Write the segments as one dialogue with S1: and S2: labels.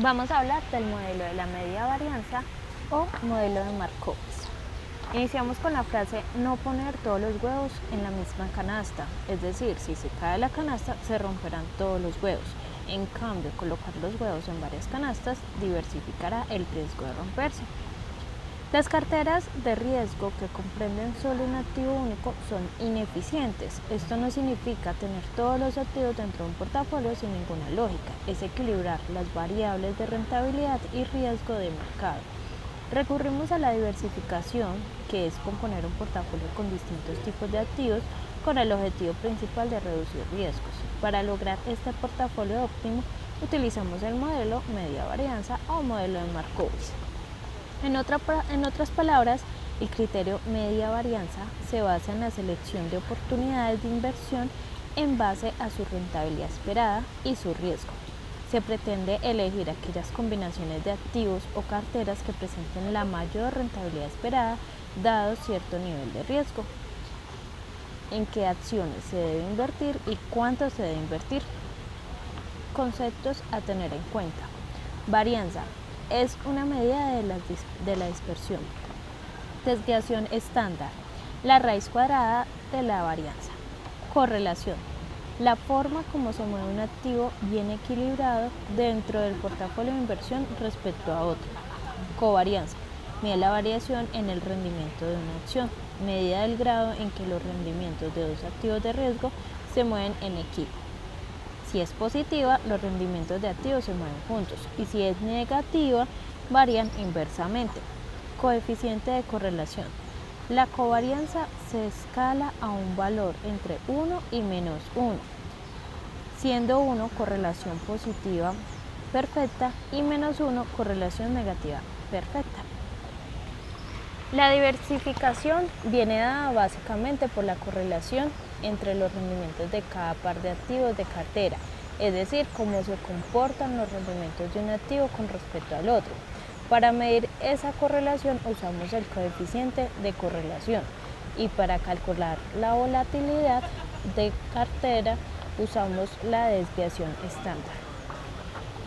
S1: Vamos a hablar del modelo de la media varianza o modelo de Markowitz. Iniciamos con la frase no poner todos los huevos en la misma canasta, es decir, si se cae la canasta se romperán todos los huevos. En cambio, colocar los huevos en varias canastas diversificará el riesgo de romperse. Las carteras de riesgo que comprenden solo un activo único son ineficientes. Esto no significa tener todos los activos dentro de un portafolio sin ninguna lógica. Es equilibrar las variables de rentabilidad y riesgo de mercado. Recurrimos a la diversificación, que es componer un portafolio con distintos tipos de activos con el objetivo principal de reducir riesgos. Para lograr este portafolio óptimo, utilizamos el modelo media varianza o modelo de Markowitz. En otras palabras, el criterio media varianza se basa en la selección de oportunidades de inversión en base a su rentabilidad esperada y su riesgo. Se pretende elegir aquellas combinaciones de activos o carteras que presenten la mayor rentabilidad esperada dado cierto nivel de riesgo. En qué acciones se debe invertir y cuánto se debe invertir. Conceptos a tener en cuenta. Varianza es una medida de la dispersión. Desviación estándar, la raíz cuadrada de la varianza. Correlación, la forma como se mueve un activo bien equilibrado dentro del portafolio de inversión respecto a otro. Covarianza, mide la variación en el rendimiento de una acción, medida del grado en que los rendimientos de dos activos de riesgo se mueven en equipo. Si es positiva, los rendimientos de activos se mueven juntos y si es negativa, varían inversamente. Coeficiente de correlación. La covarianza se escala a un valor entre 1 y menos 1, siendo 1 correlación positiva perfecta y menos 1 correlación negativa perfecta. La diversificación viene dada básicamente por la correlación entre los rendimientos de cada par de activos de cartera, es decir, cómo se comportan los rendimientos de un activo con respecto al otro. Para medir esa correlación usamos el coeficiente de correlación y para calcular la volatilidad de cartera usamos la desviación estándar.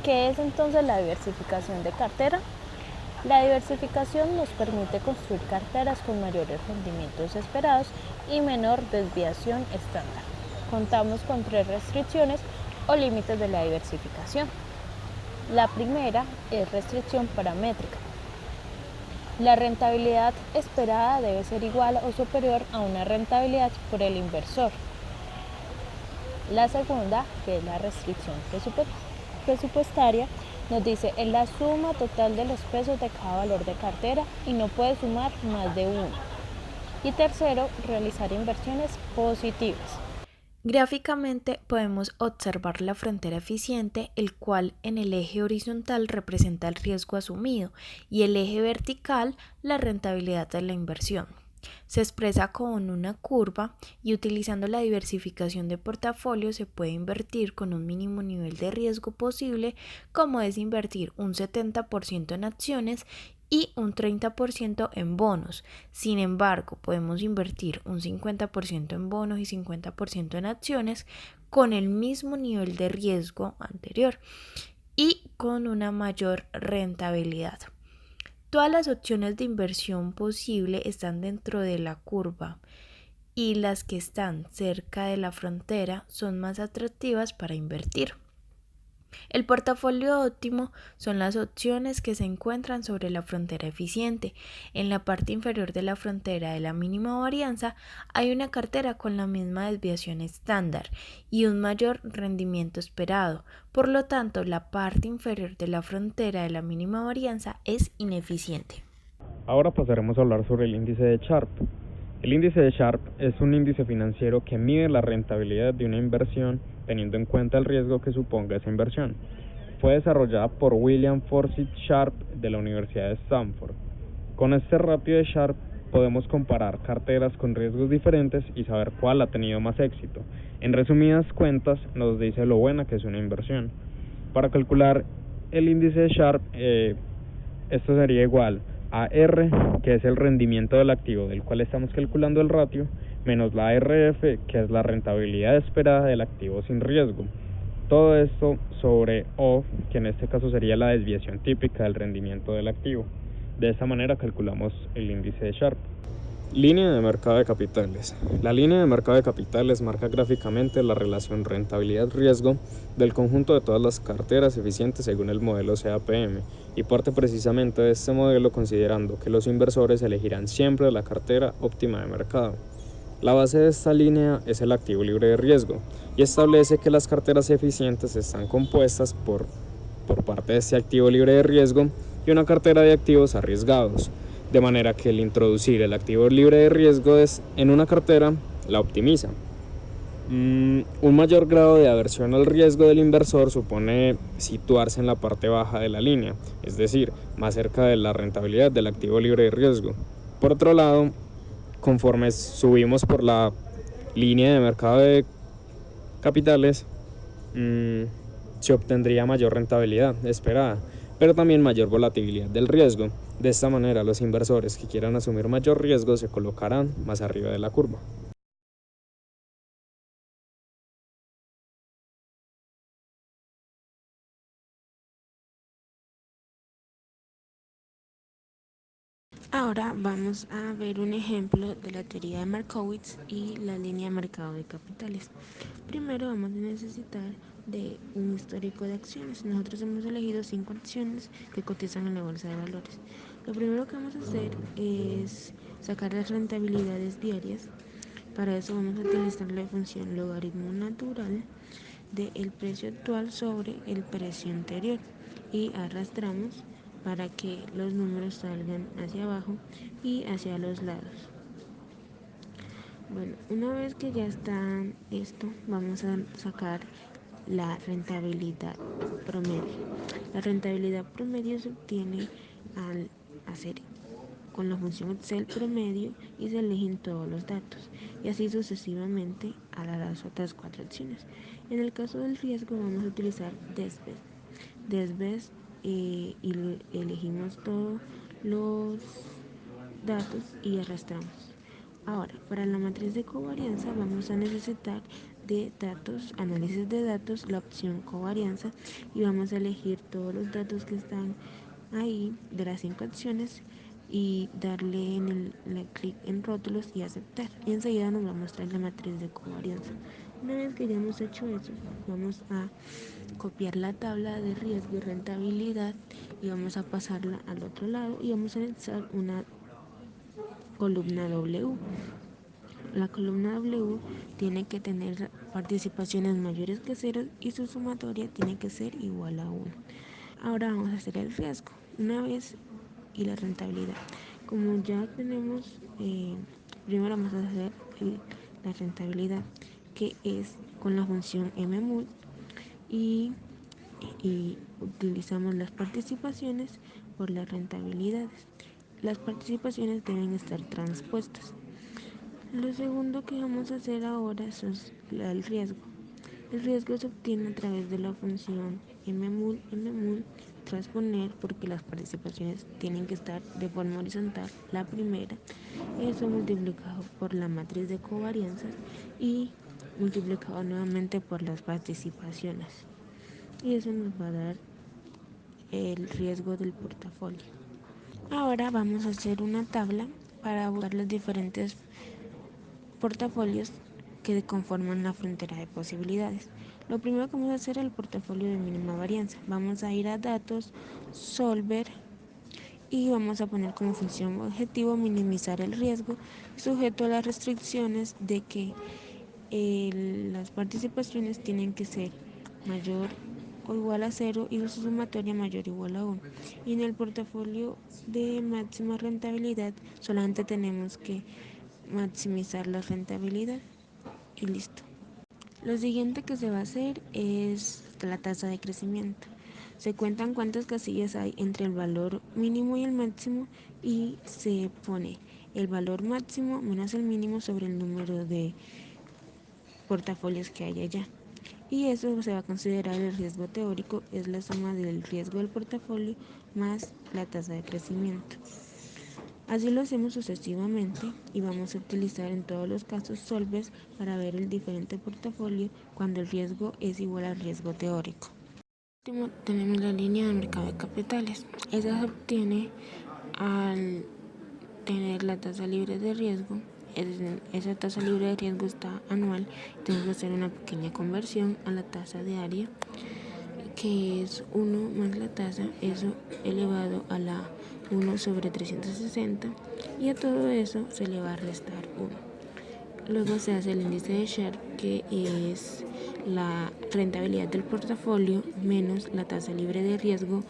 S1: ¿Qué es entonces la diversificación de cartera? La diversificación nos permite construir carteras con mayores rendimientos esperados y menor desviación estándar. Contamos con 3 restricciones o límites de la diversificación. La primera es restricción paramétrica. La rentabilidad esperada debe ser igual o superior a una rentabilidad por el inversor. La segunda, que es la restricción presupuestaria, nos dice es la suma total de los pesos de cada valor de cartera y no puede sumar más de uno. Y tercero, realizar inversiones positivas.
S2: Gráficamente podemos observar la frontera eficiente, el cual en el eje horizontal representa el riesgo asumido y el eje vertical la rentabilidad de la inversión. Se expresa con una curva y utilizando la diversificación de portafolio se puede invertir con un mínimo nivel de riesgo posible, como es invertir un 70% en acciones y un 30% en bonos. Sin embargo, podemos invertir un 50% en bonos y 50% en acciones con el mismo nivel de riesgo anterior y con una mayor rentabilidad. Todas las opciones de inversión posible están dentro de la curva y las que están cerca de la frontera son más atractivas para invertir. El portafolio óptimo son las opciones que se encuentran sobre la frontera eficiente. En la parte inferior de la frontera de la mínima varianza hay una cartera con la misma desviación estándar y un mayor rendimiento esperado. Por lo tanto, la parte inferior de la frontera de la mínima varianza es ineficiente.
S3: Ahora pasaremos a hablar sobre el índice de Sharpe. El índice de Sharpe es un índice financiero que mide la rentabilidad de una inversión teniendo en cuenta el riesgo que suponga esa inversión. Fue desarrollada por William Forsyth Sharpe de la Universidad de Stanford. Con este ratio de Sharpe podemos comparar carteras con riesgos diferentes y saber cuál ha tenido más éxito. En resumidas cuentas, nos dice lo buena que es una inversión. Para calcular el índice de Sharpe, esto sería igual a R, que es el rendimiento del activo del cual estamos calculando el ratio, menos la RF, que es la rentabilidad esperada del activo sin riesgo. Todo esto sobre O, que en este caso sería la desviación típica del rendimiento del activo. De esta manera calculamos el índice de Sharpe. Línea de mercado de capitales. La línea de mercado de capitales marca gráficamente la relación rentabilidad-riesgo del conjunto de todas las carteras eficientes según el modelo CAPM y parte precisamente de este modelo considerando que los inversores elegirán siempre la cartera óptima de mercado. La base de esta línea es el activo libre de riesgo y establece que las carteras eficientes están compuestas por parte de este activo libre de riesgo y una cartera de activos arriesgados, de manera que el introducir el activo libre de riesgo en una cartera la optimiza. Un mayor grado de aversión al riesgo del inversor supone situarse en la parte baja de la línea, es decir, más cerca de la rentabilidad del activo libre de riesgo. Por otro lado, conforme subimos por la línea de mercado de capitales, se obtendría mayor rentabilidad esperada, pero también mayor volatilidad del riesgo. De esta manera, los inversores que quieran asumir mayor riesgo se colocarán más arriba de la curva.
S4: Ahora vamos a ver un ejemplo de la teoría de Markowitz y la línea de mercado de capitales. Primero vamos a necesitar de un histórico de acciones. Nosotros hemos elegido 5 acciones que cotizan en la bolsa de valores. Lo primero que vamos a hacer es sacar las rentabilidades diarias. Para eso vamos a utilizar la función logaritmo natural del precio actual sobre el precio anterior y arrastramos para que los números salgan hacia abajo y hacia los lados. Bueno, una vez que ya está esto, vamos a sacar la rentabilidad promedio. La rentabilidad promedio se obtiene al hacer con la función Excel promedio y se eligen todos los datos y así sucesivamente a las otras 4 acciones. En el caso del riesgo vamos a utilizar Desbest. Desbest y elegimos todos los datos y arrastramos. Ahora, para la matriz de covarianza vamos a necesitar de datos, análisis de datos, la opción covarianza y vamos a elegir todos los datos que están ahí de las 5 acciones y darle en el clic en rótulos y aceptar. Y enseguida nos va a mostrar la matriz de covarianza. Una vez que ya hemos hecho eso, vamos a copiar la tabla de riesgo y rentabilidad y vamos a pasarla al otro lado y vamos a anexar una columna W. La columna W tiene que tener participaciones mayores que 0 y su sumatoria tiene que ser igual a 1. Ahora vamos a hacer el riesgo una vez y la rentabilidad. Como ya tenemos, primero vamos a hacer la rentabilidad, que es con la función mmul y utilizamos las participaciones por las rentabilidades. Las participaciones deben estar transpuestas. Lo segundo que vamos a hacer ahora es el riesgo. El riesgo se obtiene a través de la función mmul transponer, porque las participaciones tienen que estar de forma horizontal, la primera, eso multiplicado por la matriz de covarianzas y multiplicado nuevamente por las participaciones. Y eso nos va a dar el riesgo del portafolio. Ahora vamos a hacer una tabla para buscar los diferentes portafolios que conforman la frontera de posibilidades. Lo primero que vamos a hacer es el portafolio de mínima varianza. Vamos a ir a datos, solver y vamos a poner como función objetivo minimizar el riesgo sujeto a las restricciones de que las participaciones tienen que ser mayor o igual a 0 y su sumatoria mayor o igual a 1. Y en el portafolio de máxima rentabilidad solamente tenemos que maximizar la rentabilidad y listo. Lo siguiente que se va a hacer es la tasa de crecimiento. Se cuentan cuántas casillas hay entre el valor mínimo y el máximo y se pone el valor máximo menos el mínimo sobre el número de portafolios que hay allá. Y eso se va a considerar el riesgo teórico, es la suma del riesgo del portafolio más la tasa de crecimiento. Así lo hacemos sucesivamente y vamos a utilizar en todos los casos solvers para ver el diferente portafolio cuando el riesgo es igual al riesgo teórico. Por último, tenemos la línea de mercado de capitales. Esa se obtiene al tener la tasa libre de riesgo. Esa tasa libre de riesgo está anual. Tenemos que hacer una pequeña conversión a la tasa diaria, que es 1 más la tasa, eso elevado a la 1 sobre 360, y a todo eso se le va a restar 1. Luego se hace el índice de Sharpe, que es la rentabilidad del portafolio menos la tasa libre de riesgo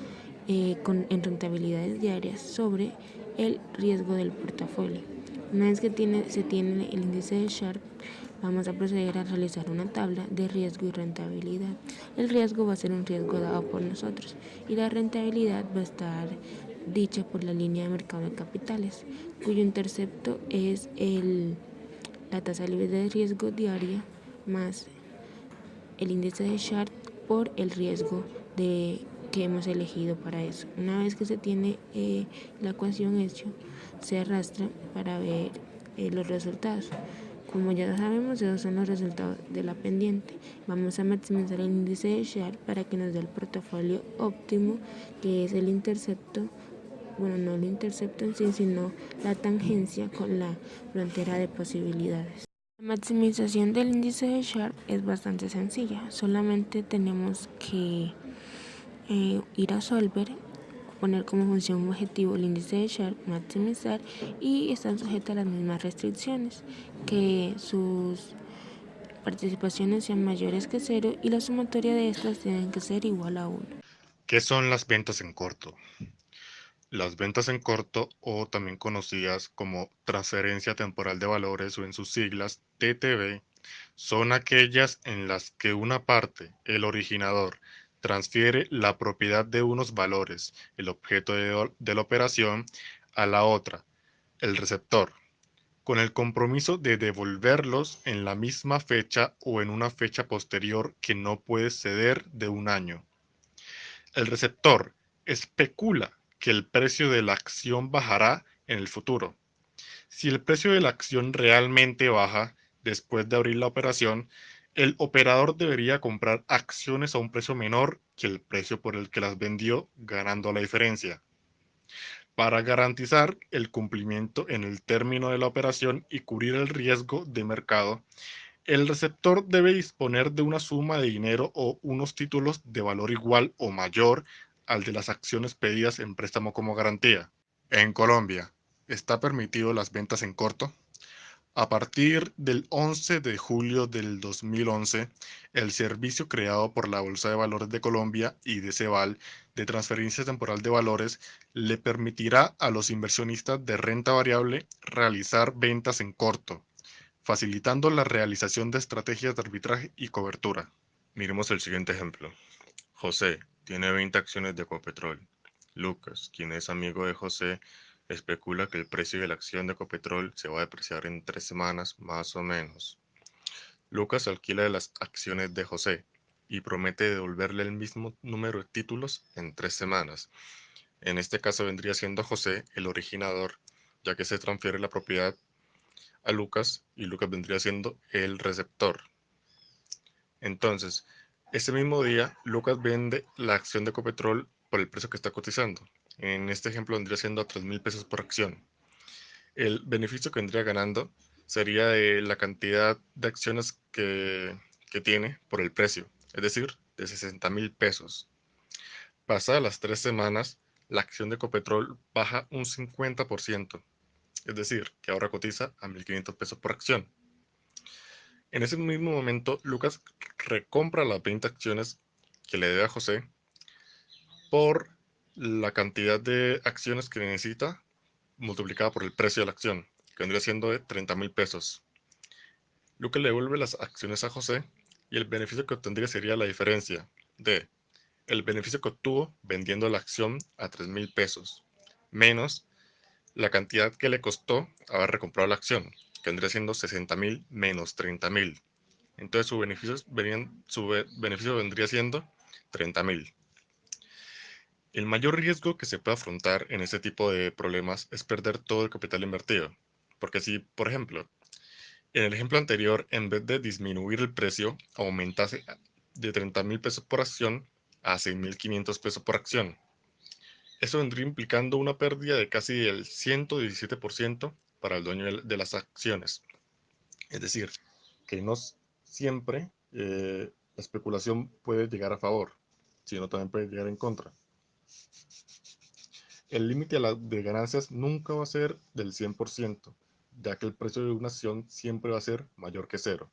S4: en rentabilidades diarias sobre el riesgo del portafolio. Una vez que se tiene el índice de Sharpe, vamos a proceder a realizar una tabla de riesgo y rentabilidad. El riesgo va a ser un riesgo dado por nosotros y la rentabilidad va a estar dicha por la línea de mercado de capitales, cuyo intercepto es la tasa libre de riesgo diaria más el índice de Sharpe por el riesgo que hemos elegido para eso. Una vez que se tiene la ecuación hecha, se arrastra para ver los resultados. Como ya sabemos, esos son los resultados de la pendiente. Vamos a maximizar el índice de Sharpe para que nos dé el portafolio óptimo, que es el intercepto. Bueno, no el intercepto en sí, sino la tangencia con la frontera de posibilidades. La maximización del índice de Sharpe es bastante sencilla. Solamente tenemos que ir a Solver, poner como función objetivo el índice de Sharpe, maximizar, y están sujetas a las mismas restricciones, que sus participaciones sean mayores que 0 y la sumatoria de estas tienen que ser igual a 1.
S5: ¿Qué son las ventas en corto? Las ventas en corto, o también conocidas como transferencia temporal de valores o en sus siglas TTV, son aquellas en las que una parte, el originador, transfiere la propiedad de unos valores, el objeto de la operación, a la otra, el receptor, con el compromiso de devolverlos en la misma fecha o en una fecha posterior que no puede exceder de un año. El receptor especula que el precio de la acción bajará en el futuro. Si el precio de la acción realmente baja después de abrir la operación, el operador debería comprar acciones a un precio menor que el precio por el que las vendió, ganando la diferencia. Para garantizar el cumplimiento en el término de la operación y cubrir el riesgo de mercado, el receptor debe disponer de una suma de dinero o unos títulos de valor igual o mayor al de las acciones pedidas en préstamo como garantía. En Colombia, ¿está permitido las ventas en corto? A partir del 11 de julio del 2011, el servicio creado por la Bolsa de Valores de Colombia y de Ceval de transferencia temporal de valores le permitirá a los inversionistas de renta variable realizar ventas en corto, facilitando la realización de estrategias de arbitraje y cobertura. Miremos el siguiente ejemplo. José tiene 20 acciones de Ecopetrol. Lucas, quien es amigo de José, especula que el precio de la acción de Ecopetrol se va a depreciar en 3 semanas más o menos. Lucas alquila las acciones de José y promete devolverle el mismo número de títulos en 3 semanas. En este caso vendría siendo José el originador, ya que se transfiere la propiedad a Lucas y Lucas vendría siendo el receptor. Entonces, ese mismo día, Lucas vende la acción de Ecopetrol por el precio que está cotizando. En este ejemplo vendría siendo a 3.000 pesos por acción. El beneficio que vendría ganando sería de la cantidad de acciones que tiene por el precio, es decir, de 60.000 pesos. Pasadas las 3 semanas, la acción de Ecopetrol baja un 50%, es decir, que ahora cotiza a 1.500 pesos por acción. En ese mismo momento, Lucas recompra las 20 acciones que le debe a José por la cantidad de acciones que necesita multiplicada por el precio de la acción, que vendría siendo de 30.000 pesos. Lucas le devuelve las acciones a José y el beneficio que obtendría sería la diferencia de el beneficio que obtuvo vendiendo la acción a 3.000 pesos menos la cantidad que le costó haber recomprado la acción, que vendría siendo 60.000 menos 30.000. Entonces su beneficio vendría siendo 30.000. El mayor riesgo que se puede afrontar en este tipo de problemas es perder todo el capital invertido. Porque si, por ejemplo, en el ejemplo anterior, en vez de disminuir el precio, aumentase de 30.000 pesos por acción a 6.500 pesos por acción. Esto vendría implicando una pérdida de casi el 117% para el dueño de las acciones. Es decir, que no siempre la especulación puede llegar a favor, sino también puede llegar en contra. El límite de ganancias nunca va a ser del 100%, ya que el precio de una acción siempre va a ser mayor que cero.